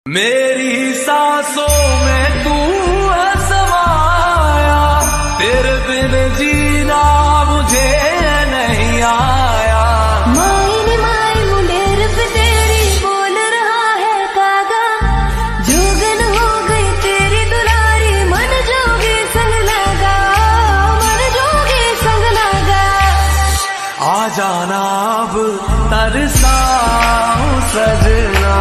मेरी सांसों में तू है समाया, तेरे बिन जीना मुझे नहीं आया। माइन माइन मुंडेर पे तेरी बोल रहा है कागा, जोगन हो गई तेरी दुलारी, मन जोगी संग लगा, मन जोगी संग लगा। आ जाना अब तरसाऊं सजना।